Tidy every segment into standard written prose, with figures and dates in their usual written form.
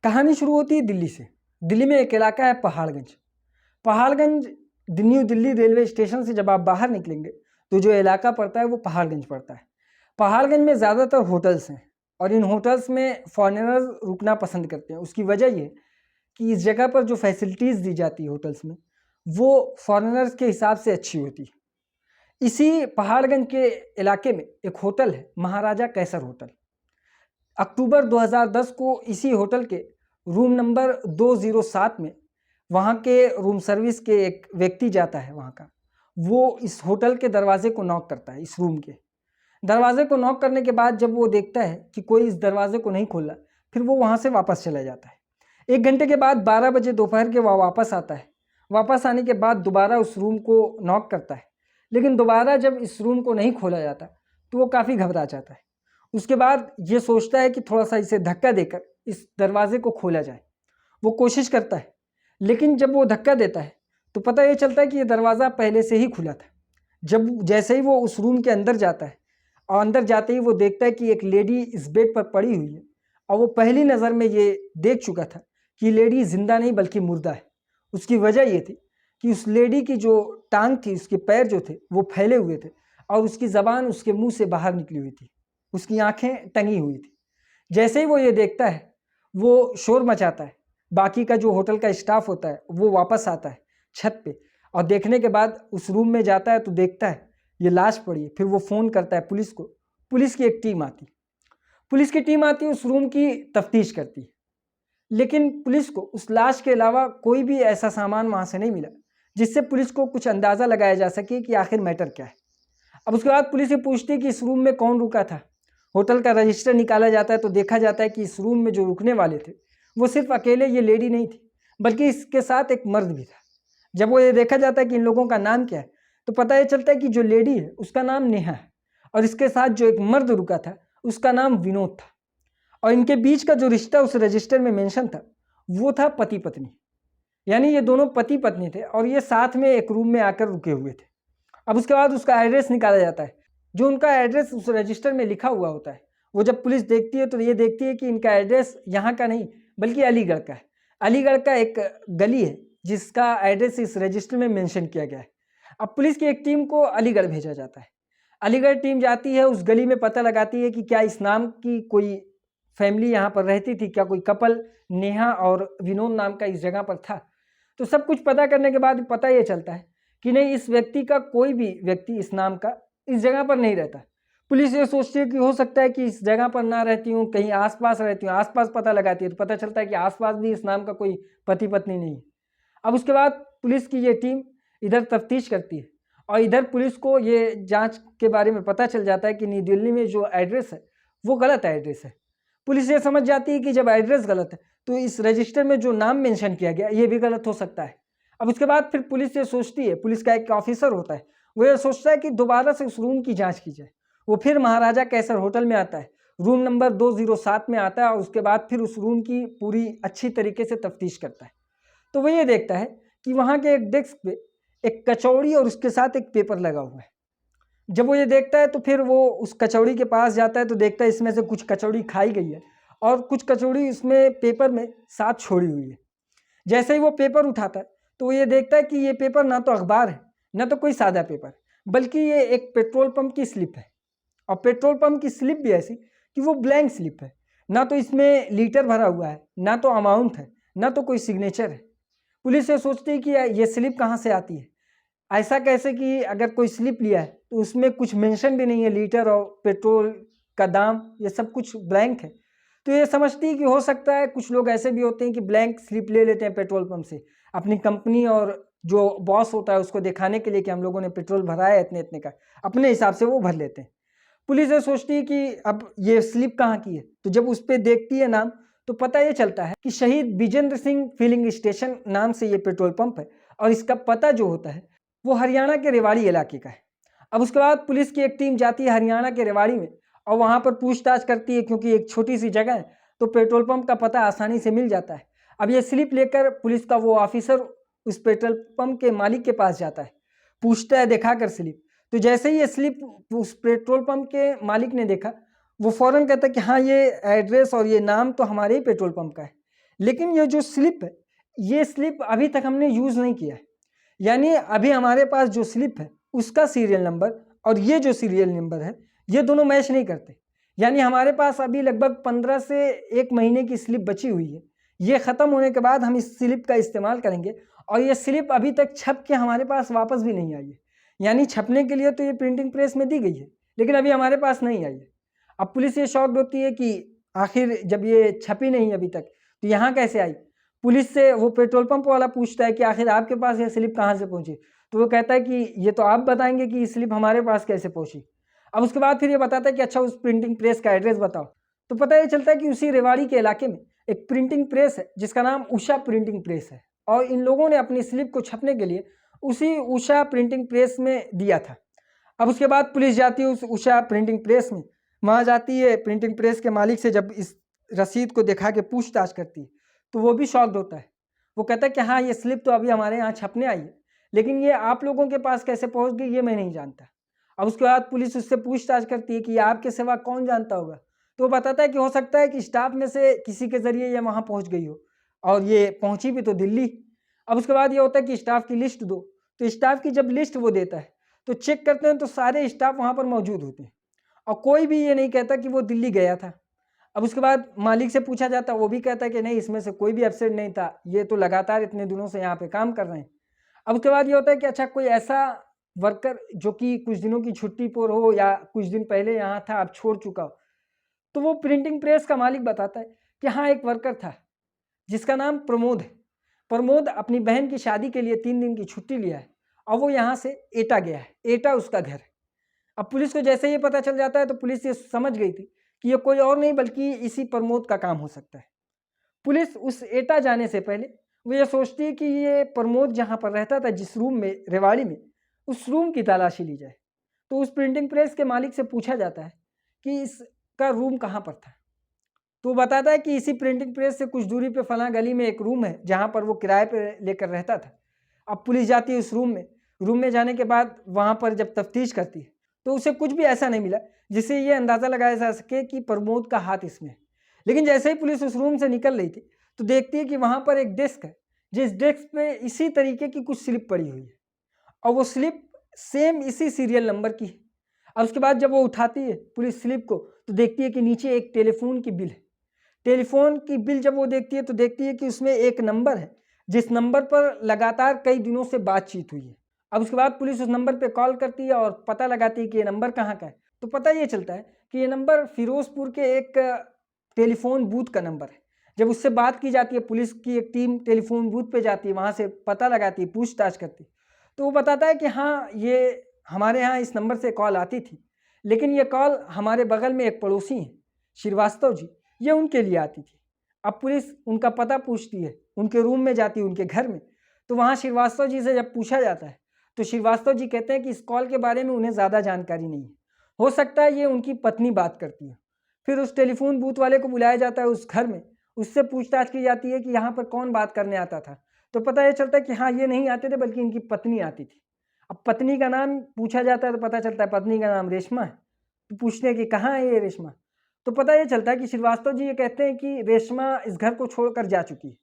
कहानी शुरू होती है दिल्ली से। दिल्ली में एक इलाका है Paharganj. Paharganj new Delhi railway station से जब आप बाहर निकलेंगे तो जो इलाका पड़ता है वो पहाड़गंज पड़ता है। पहाड़गंज में ज़्यादातर होटल्स हैं और इन होटल्स में फॉरेनर्स रुकना पसंद करते हैं। उसकी वजह ये कि इस जगह पर जो फैसिलिटीज़ दी जाती है होटल्स में वो फॉरेनर्स के हिसाब से अच्छी होती है। इसी पहाड़गंज के इलाके में एक होटल है, महाराजा कैसर होटल। अक्टूबर 2010 को इसी होटल के रूम नंबर 207 में वहाँ के रूम सर्विस के एक व्यक्ति जाता है वहाँ का। वो इस होटल के दरवाजे को नॉक करता है। इस रूम के दरवाजे को नॉक करने के बाद जब वो देखता है कि कोई इस दरवाजे को नहीं खोला, फिर वो वहाँ से वापस चला जाता है। 1 घंटे के बाद 12 बजे दोपहर के वह वापस आता है। वापस आने के बाद दोबारा उस रूम को नॉक करता है, लेकिन दोबारा जब इस रूम को नहीं खोला जाता तो वो काफ़ी घबरा जाता है। उसके बाद ये सोचता है कि थोड़ा सा इसे धक्का देकर इस दरवाजे को खोला जाए। वो कोशिश करता है, लेकिन जब वो धक्का देता है तो पता ये चलता है कि ये दरवाज़ा पहले से ही खुला था। जैसे ही वो उस रूम के अंदर जाता है और अंदर जाते ही वो देखता है कि एक लेडी इस बेड पर पड़ी हुई है और वो पहली नज़र में ये देख चुका था कि लेडी जिंदा नहीं बल्कि मुर्दा है। उसकी वजह ये थी कि उस लेडी की जो टांग थी, उसके पैर जो थे वो फैले हुए थे और उसकी ज़बान उसके मुंह से बाहर निकली हुई थी, उसकी आंखें टंगी हुई थी। जैसे ही वो ये देखता है वो शोर मचाता है। बाकी का जो होटल का स्टाफ होता है वो वापस आता है छत पे और देखने के बाद उस रूम में जाता है तो देखता है ये लाश पड़ी है। फिर वो फ़ोन करता है पुलिस को। पुलिस की एक टीम आती, पुलिस की टीम आती है, उस रूम की तफ्तीश करती है, लेकिन पुलिस को उस लाश के अलावा कोई भी ऐसा सामान वहाँ से नहीं मिला जिससे पुलिस को कुछ अंदाज़ा लगाया जा सके कि आखिर मैटर क्या है। अब उसके बाद पुलिस ये पूछती है कि इस रूम में कौन रुका था। होटल का रजिस्टर निकाला जाता है तो देखा जाता है कि इस रूम में जो रुकने वाले थे वो सिर्फ अकेले ये लेडी नहीं थी, बल्कि इसके साथ एक मर्द भी था। जब वो ये देखा जाता है कि इन लोगों का नाम क्या है तो पता ये चलता है कि जो लेडी है उसका नाम नेहा है और इसके साथ जो एक मर्द रुका था उसका नाम विनोद था। और इनके बीच का जो रिश्ता उस रजिस्टर में मेंशन था वो था पति पत्नी, यानी ये दोनों पति पत्नी थे और ये साथ में एक रूम में आकर रुके हुए थे। अब उसके बाद उसका एड्रेस निकाला जाता है। जो उनका एड्रेस उस रजिस्टर में लिखा हुआ होता है वो जब पुलिस देखती है तो ये देखती है कि इनका एड्रेस यहाँ का नहीं बल्कि अलीगढ़ का है। अलीगढ़ का एक गली है जिसका एड्रेस इस रजिस्टर में मेंशन किया गया है। अब पुलिस की एक टीम को अलीगढ़ भेजा जाता है। अलीगढ़ टीम जाती है, उस गली में पता लगाती है कि क्या इस नाम की कोई फैमिली यहाँ पर रहती थी, क्या कोई कपल नेहा और विनोद नाम का इस जगह पर था। तो सब कुछ पता करने के बाद पता ये चलता है कि नहीं, इस व्यक्ति का कोई भी व्यक्ति इस नाम का इस जगह पर नहीं रहता। पुलिस ये सोचती है कि हो सकता है कि इस जगह पर ना रहती हूँ, कहीं आसपास रहती हूँ। आसपास पता लगाती है तो पता चलता है कि आसपास भी इस नाम का कोई पति पत्नी नहीं है। अब उसके बाद पुलिस की ये टीम इधर तफ्तीश करती है और इधर पुलिस को ये जांच के बारे में पता चल जाता है कि न्यू दिल्ली में जो एड्रेस है वो गलत एड्रेस है। पुलिस ये समझ जाती है कि जब एड्रेस गलत है तो इस रजिस्टर में जो नाम मेंशन किया गया ये भी गलत हो सकता है। अब उसके बाद फिर पुलिस ये सोचती है, पुलिस का एक ऑफिसर होता है, वो ये सोचता है कि दोबारा से उस रूम की जांच की जाए। वो फिर महाराजा कैसर होटल में आता है, रूम नंबर 207 में आता है और उसके बाद फिर उस रूम की पूरी अच्छी तरीके से तफ्तीश करता है। तो वो ये देखता है कि वहाँ के एक डेस्क पे एक कचौड़ी और उसके साथ एक पेपर लगा हुआ है। जब वो ये देखता है तो फिर वो उस कचौड़ी के पास जाता है तो देखता है इसमें से कुछ कचौड़ी खाई गई है और कुछ कचौड़ी उसमें पेपर में साथ छोड़ी हुई है। जैसे ही वो पेपर उठाता है तो वो ये देखता है कि ये पेपर ना तो अखबार है ना तो कोई सादा पेपर, बल्कि ये एक पेट्रोल पंप की स्लिप है। और पेट्रोल पंप की स्लिप भी ऐसी कि वो ब्लैंक स्लिप है, ना तो इसमें लीटर भरा हुआ है, ना तो अमाउंट है, ना तो कोई सिग्नेचर है। पुलिस ये सोचती है कि ये स्लिप कहाँ से आती है। ऐसा कैसे कि अगर कोई स्लिप लिया है तो उसमें कुछ मेंशन भी नहीं है, लीटर और पेट्रोल का दाम ये सब कुछ ब्लैंक है। तो ये समझती है कि हो सकता है कुछ लोग ऐसे भी होते हैं कि ब्लैंक स्लिप ले लेते हैं पेट्रोल पंप से, अपनी कंपनी और जो बॉस होता है उसको दिखाने के लिए कि हम लोगों ने पेट्रोल भरा है इतने इतने का, अपने हिसाब से वो भर लेते हैं। पुलिस ये सोचती है कि अब ये स्लिप कहाँ की है, तो जब उस पर देखती है नाम तो पता ये चलता है कि शहीद विजेंद्र सिंह फिलिंग स्टेशन नाम से ये पेट्रोल पंप है और इसका पता जो होता है वो हरियाणा के रेवाड़ी इलाके का है। अब उसके बाद पुलिस की एक टीम जाती है हरियाणा के रेवाड़ी में और वहाँ पर पूछताछ करती है, क्योंकि एक छोटी सी जगह है तो पेट्रोल पंप का पता आसानी से मिल जाता है। अब ये स्लिप लेकर पुलिस का वो ऑफिसर उस पेट्रोल पंप के मालिक के पास जाता है, पूछता है दिखाकर स्लिप। तो जैसे ही ये स्लिप उस पेट्रोल पंप के मालिक ने देखा वो फ़ौरन कहता है कि हाँ, ये एड्रेस और ये नाम तो हमारे ही पेट्रोल पंप का है, लेकिन ये जो स्लिप है, ये स्लिप अभी तक हमने यूज़ नहीं किया है। यानी अभी हमारे पास जो स्लिप है उसका सीरियल नंबर और ये जो सीरियल नंबर है ये दोनों मैच नहीं करते। यानी हमारे पास अभी लगभग 15 से 1 महीने की स्लिप बची हुई है। ये ख़त्म होने के बाद हम इस स्लिप का इस्तेमाल करेंगे और ये स्लिप अभी तक छप के हमारे पास वापस भी नहीं आई है। यानी छपने के लिए तो ये प्रिंटिंग प्रेस में दी गई है, लेकिन अभी हमारे पास नहीं आई है। अब पुलिस ये शॉक्ड होती है कि आखिर जब ये छपी नहीं अभी तक तो यहाँ कैसे आई। पुलिस से वो पेट्रोल पंप वाला पूछता है कि आखिर आपके पास ये स्लिप कहाँ से पहुँची, तो वो कहता है कि ये तो आप बताएंगे कि स्लिप हमारे पास कैसे पहुँची। अब उसके बाद फिर ये बताता है कि अच्छा उस प्रिंटिंग प्रेस का एड्रेस बताओ। तो पता ये चलता है कि उसी रेवाड़ी के इलाके में एक प्रिंटिंग प्रेस है जिसका नाम उषा प्रिंटिंग प्रेस है और इन लोगों ने अपनी स्लिप को छपने के लिए उसी उषा प्रिंटिंग प्रेस में दिया था। अब उसके बाद पुलिस जाती है उस उषा प्रिंटिंग प्रेस में, वहाँ जाती है प्रिंटिंग प्रेस के मालिक से जब इस रसीद को दिखा के पूछताछ करती है तो वो भी शॉक्ड होता है। वो कहता है कि हाँ ये स्लिप तो अभी हमारे यहाँ छपने आई है, लेकिन ये आप लोगों के पास कैसे पहुँच गई ये मैं नहीं जानता। अब उसके बाद पुलिस उससे पूछताछ करती है कि ये आपके सिवा कौन जानता होगा, तो वो बताता है कि हो सकता है कि स्टाफ में से किसी के ज़रिए ये वहाँ पहुँच गई हो और ये पहुँची भी तो दिल्ली। अब उसके बाद ये होता है कि स्टाफ की लिस्ट दो, तो स्टाफ की जब लिस्ट वो देता है तो चेक करते हैं तो सारे स्टाफ वहाँ पर मौजूद होते हैं और कोई भी ये नहीं कहता कि वो दिल्ली गया था। अब उसके बाद मालिक से पूछा जाता है, वो भी कहता है कि नहीं इसमें से कोई भी एब्सेंट नहीं था, ये तो लगातार इतने दिनों से यहाँ पे काम कर रहे हैं। अब उसके बाद ये होता है कि अच्छा कोई ऐसा वर्कर जो कि कुछ दिनों की छुट्टी पर हो या कुछ दिन पहले यहाँ था अब छोड़ चुका हो, तो वो प्रिंटिंग प्रेस का मालिक बताता है कि हाँ एक वर्कर था जिसका नाम प्रमोद है। प्रमोद अपनी बहन की शादी के लिए 3 दिन की छुट्टी लिया है और वो यहाँ से एटा गया है, एटा उसका घर है। अब पुलिस को जैसे ये पता चल जाता है तो पुलिस ये समझ गई थी कि ये कोई और नहीं बल्कि इसी प्रमोद का काम हो सकता है। पुलिस उस एटा जाने से पहले वो ये सोचती है कि ये प्रमोद जहाँ पर रहता था जिस रूम में रेवाड़ी में, उस रूम की तलाशी ली जाए। तो उस प्रिंटिंग प्रेस के मालिक से पूछा जाता है कि इसका रूम कहाँ पर था, तो वो बताता है कि इसी प्रिंटिंग प्रेस से कुछ दूरी पे फलां गली में एक रूम है जहाँ पर वो किराए पे लेकर रहता था। अब पुलिस जाती है उस रूम में जाने के बाद वहाँ पर जब तफ्तीश करती है तो उसे कुछ भी ऐसा नहीं मिला जिससे ये अंदाज़ा लगाया जा सके कि प्रमोद का हाथ इसमें है। लेकिन जैसे ही पुलिस उस रूम से निकल रही थी तो देखती है कि वहाँ पर एक डेस्क है, जिस डेस्क पे इसी तरीके की कुछ स्लिप पड़ी हुई है और वो स्लिप सेम इसी सीरियल नंबर की है। अब उसके बाद जब वो उठाती है पुलिस स्लिप को तो देखती है कि नीचे एक टेलीफोन की बिल है। टेलीफोन की बिल जब वो देखती है तो देखती है कि उसमें एक नंबर है जिस नंबर पर लगातार कई दिनों से बातचीत हुई है। अब उसके बाद पुलिस उस नंबर पे कॉल करती है और पता लगाती है कि ये नंबर कहाँ का है, तो पता ये चलता है कि ये नंबर फिरोजपुर के एक टेलीफोन बूथ का नंबर है। जब उससे बात की जाती है पुलिस की एक टीम टेलीफोन बूथ पे जाती है, वहाँ से पता लगाती है, पूछताछ करती है, तो वो बताता है कि हाँ ये हमारे यहाँ इस नंबर से कॉल आती थी, लेकिन ये कॉल हमारे बगल में एक पड़ोसी हैं श्रीवास्तव जी, ये उनके लिए आती थी। अब पुलिस उनका पता पूछती है, उनके रूम में जाती है, उनके घर में, तो वहाँ श्रीवास्तव जी से जब पूछा जाता है तो श्रीवास्तव जी कहते हैं कि इस कॉल के बारे में उन्हें ज़्यादा जानकारी नहीं है, हो सकता है ये उनकी पत्नी बात करती है। फिर उस टेलीफोन बूथ वाले को बुलाया जाता है उस घर में, उससे पूछताछ की जाती है कि यहाँ पर कौन बात करने आता था, तो पता ये चलता है कि हाँ ये नहीं आते थे बल्कि इनकी पत्नी आती थी। अब पत्नी का नाम पूछा जाता है तो पता चलता है पत्नी का नाम रेशमा है। तो पूछते हैं कि कहाँ है ये रेशमा, तो पता ये चलता है कि श्रीवास्तव जी ये कहते हैं कि रेशमा इस घर को छोड़कर जा चुकी है।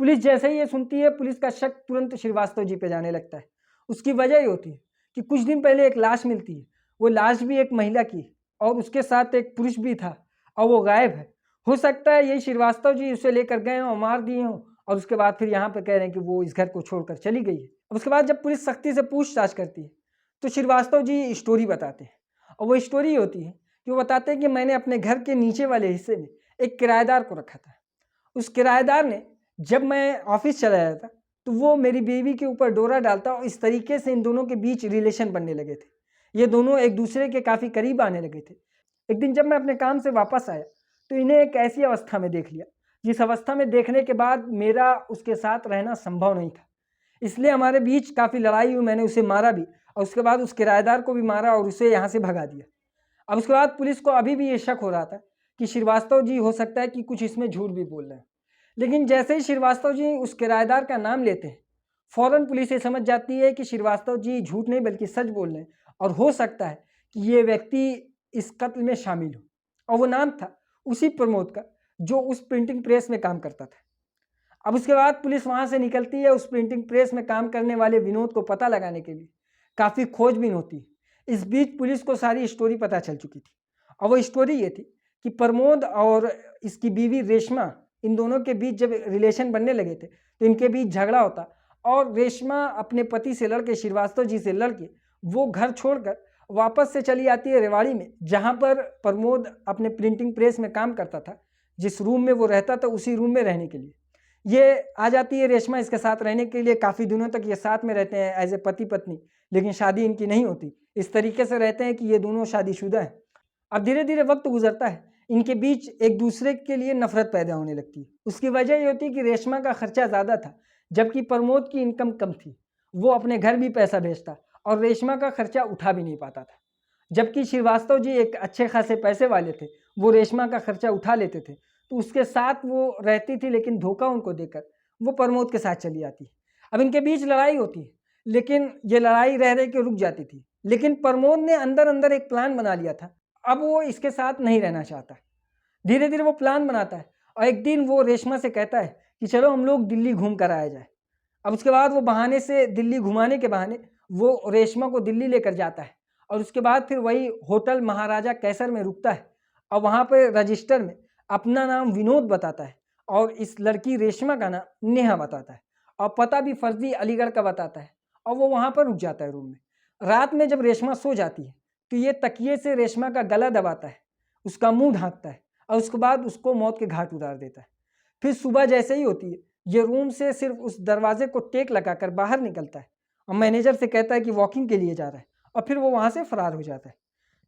पुलिस जैसे ही ये सुनती है पुलिस का शक तुरंत श्रीवास्तव जी पे जाने लगता है। उसकी वजह ये होती है कि कुछ दिन पहले एक लाश मिलती है, वो लाश भी एक महिला की है और उसके साथ एक पुरुष भी था और वो गायब है। हो सकता है यही श्रीवास्तव जी उसे लेकर गए हों, मार दिए हों और उसके बाद फिर यहाँ पे कह रहे हैं कि वो इस घर को छोड़कर चली गई है। अब उसके बाद जब पुलिस सख्ती से पूछताछ करती है तो श्रीवास्तव जी स्टोरी बताते हैं और वो स्टोरी होती है कि वो बताते हैं कि मैंने अपने घर के नीचे वाले हिस्से में एक किराएदार को रखा था। उस किराएदार ने जब मैं ऑफिस चला जाता तो वो मेरी बीवी के ऊपर डोरा डालता और इस तरीके से इन दोनों के बीच रिलेशन बनने लगे थे। ये दोनों एक दूसरे के काफ़ी करीब आने लगे थे। एक दिन जब मैं अपने काम से वापस आया तो इन्हें एक ऐसी अवस्था में देख लिया जिस अवस्था में देखने के बाद मेरा उसके साथ रहना संभव नहीं था। इसलिए हमारे बीच काफ़ी लड़ाई हुई, मैंने उसे मारा भी और उसके बाद उस किराएदार को भी मारा और उसे यहाँ से भगा दिया। अब उसके बाद पुलिस को अभी भी ये शक हो रहा था कि श्रीवास्तव जी हो सकता है कि कुछ इसमें झूठ भी बोल रहे हैं। लेकिन जैसे ही श्रीवास्तव जी उस किराएदार का नाम लेते हैं फौरन पुलिस ये समझ जाती है कि श्रीवास्तव जी झूठ नहीं बल्कि सच बोल रहे हैं और हो सकता है कि ये व्यक्ति इस कत्ल में शामिल हो। और वो नाम था उसी प्रमोद का जो उस प्रिंटिंग प्रेस में काम करता था। अब उसके बाद पुलिस वहाँ से निकलती है, उस प्रिंटिंग प्रेस में काम करने वाले विनोद को पता लगाने के लिए काफ़ी खोजबीन होती है। इस बीच पुलिस को सारी स्टोरी पता चल चुकी थी और वो स्टोरी ये थी कि प्रमोद और इसकी बीवी रेशमा, इन दोनों के बीच जब रिलेशन बनने लगे थे तो इनके बीच झगड़ा होता और रेशमा अपने पति से लड़के, श्रीवास्तव जी से लड़के वो घर छोड़कर वापस से चली आती है रेवाड़ी में, जहाँ पर प्रमोद अपने प्रिंटिंग प्रेस में काम करता था। जिस रूम में वो रहता था उसी रूम में रहने के लिए ये आ जाती है रेशमा इसके साथ रहने के लिए। काफ़ी दिनों तक ये साथ में रहते हैं एज ए पति पत्नी, लेकिन शादी इनकी नहीं होती। इस तरीके से रहते हैं कि ये दोनों शादीशुदा हैं। अब धीरे धीरे वक्त गुजरता है, इनके बीच एक दूसरे के लिए नफरत पैदा होने लगती है। उसकी वजह ये होती है कि रेशमा का खर्चा ज़्यादा था जबकि प्रमोद की इनकम कम थी। वो अपने घर भी पैसा भेजता और रेशमा का खर्चा उठा भी नहीं पाता था। जबकि श्रीवास्तव जी एक अच्छे खासे पैसे वाले थे, वो रेशमा का खर्चा उठा लेते थे, तो उसके साथ वो रहती थी, लेकिन धोखा उनको देकर वो प्रमोद के साथ चली आती है। अब इनके बीच लड़ाई होती है, लेकिन ये लड़ाई रह रह के रुक जाती थी। लेकिन प्रमोद ने अंदर अंदर एक प्लान बना लिया था, अब वो इसके साथ नहीं रहना चाहता। धीरे धीरे वो प्लान बनाता है और एक दिन वो रेशमा से कहता है कि चलो हम लोग दिल्ली घूम कर आया जाए। अब उसके बाद वो बहाने से, दिल्ली घुमाने के बहाने वो रेशमा को दिल्ली लेकर जाता है और उसके बाद फिर वही होटल महाराजा कैसर में रुकता है और वहाँ पर रजिस्टर में अपना नाम विनोद बताता है और इस लड़की रेशमा का नाम नेहा बताता है और पता भी फर्जी अलीगढ़ का बताता है और वो वहाँ पर रुक जाता है रूम में। रात में जब रेशमा सो जाती है तो ये तकिए से रेशमा का गला दबाता है, उसका मुंह ढांकता है और उसके बाद उसको मौत के घाट उतार देता है। फिर सुबह जैसे ही होती है ये रूम से सिर्फ उस दरवाजे को टेक लगाकर बाहर निकलता है और मैनेजर से कहता है कि वॉकिंग के लिए जा रहा है और फिर वो वहाँ से फरार हो जाता है।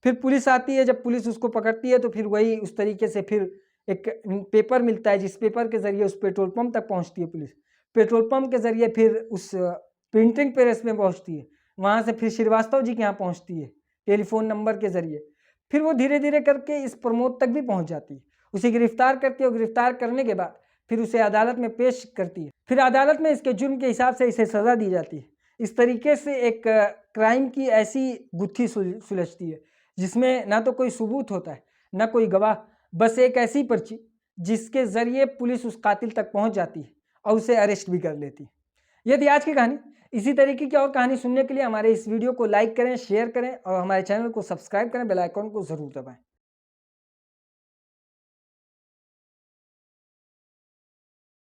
फिर पुलिस आती है, जब पुलिस उसको पकड़ती है तो फिर वही उस तरीके से फिर एक पेपर मिलता है जिस पेपर के ज़रिए उस पेट्रोल पंप तक पहुँचती है पुलिस। पेट्रोल पंप के ज़रिए फिर उस प्रिंटिंग प्रेस में पहुँचती है, वहाँ से फिर श्रीवास्तव जी के यहाँ पहुँचती है टेलीफोन नंबर के ज़रिए। फिर वो धीरे धीरे करके इस प्रमोद तक भी पहुँच जाती है, उसे गिरफ्तार करती है और गिरफ्तार करने के बाद फिर उसे अदालत में पेश करती है। फिर अदालत में इसके जुर्म के हिसाब से इसे सज़ा दी जाती है। इस तरीके से एक क्राइम की ऐसी गुत्थी सुलझती है जिसमें ना तो कोई सबूत होता है, ना कोई गवाह, बस एक ऐसी पर्ची जिसके ज़रिए पुलिस उस कातिल तक पहुंच जाती है और उसे अरेस्ट भी कर लेती है। ये थी आज की कहानी। इसी तरीके की और कहानी सुनने के लिए हमारे इस वीडियो को लाइक करें, शेयर करें और हमारे चैनल को सब्सक्राइब करें, बेल आइकॉन को ज़रूर दबाएं।